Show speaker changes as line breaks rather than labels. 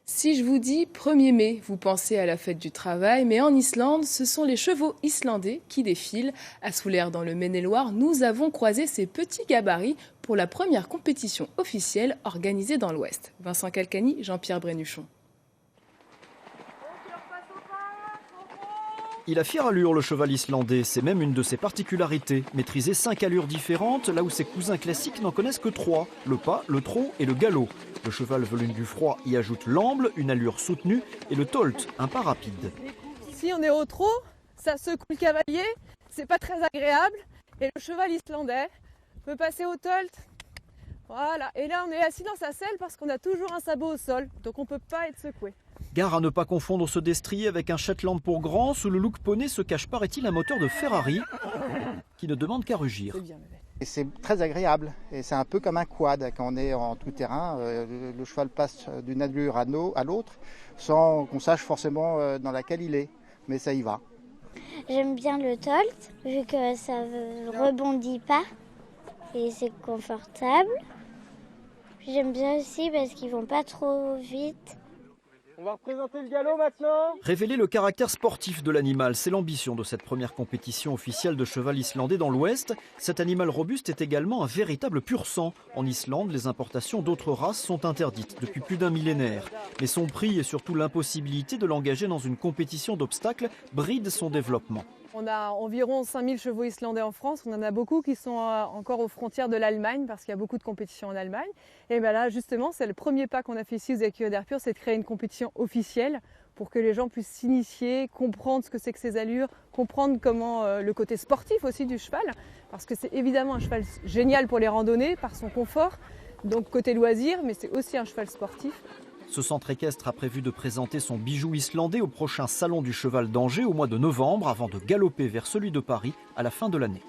Si je vous dis 1er mai, vous pensez à la fête du travail, mais en Islande, ce sont les chevaux islandais qui défilent. À Soulaire, dans le Maine-et-Loire, nous avons croisé ces petits gabarits pour la première compétition officielle organisée dans l'Ouest. Vincent Calcani, Jean-Pierre Brénuchon.
Il a fière allure, le cheval islandais. C'est même une de ses particularités. Maîtriser 5 allures différentes, là où ses cousins classiques n'en connaissent que 3. Le pas, le trot et le galop. Le cheval velume du froid y ajoute l'amble, une allure soutenue, et le tolt, un pas rapide.
Si on est au trot, ça secoue le cavalier, c'est pas très agréable. Et le cheval islandais peut passer au tolt. Voilà. Et là, on est assis dans sa selle parce qu'on a toujours un sabot au sol. Donc on peut pas être secoué.
Gare à ne pas confondre ce destrier avec un Shetland pour grand. Sous le look poney se cache, paraît-il, un moteur de Ferrari qui ne demande qu'à rugir.
C'est très agréable et c'est un peu comme un quad quand on est en tout terrain. Le cheval passe d'une allure à l'autre sans qu'on sache forcément dans laquelle il est, mais ça y va.
J'aime bien le tolt vu que ça ne rebondit pas et c'est confortable. J'aime bien aussi parce qu'ils vont pas trop vite.
On va représenter le galop maintenant.
Révéler le caractère sportif de l'animal, c'est l'ambition de cette première compétition officielle de cheval islandais dans l'Ouest. Cet animal robuste est également un véritable pur sang. En Islande, les importations d'autres races sont interdites depuis plus d'un millénaire. Mais son prix et surtout l'impossibilité de l'engager dans une compétition d'obstacles brident son développement.
On a environ 5000 chevaux islandais en France. On en a beaucoup qui sont encore aux frontières de l'Allemagne parce qu'il y a beaucoup de compétitions en Allemagne. Et bien là, justement, c'est le premier pas qu'on a fait ici aux écuries d'Airpur, c'est de créer une compétition officielle pour que les gens puissent s'initier, comprendre ce que c'est que ces allures, comprendre comment le côté sportif aussi du cheval, parce que c'est évidemment un cheval génial pour les randonnées par son confort, donc côté loisir, mais c'est aussi un cheval sportif.
Ce centre équestre a prévu de présenter son bijou islandais au prochain Salon du Cheval d'Angers au mois de novembre avant de galoper vers celui de Paris à la fin de l'année.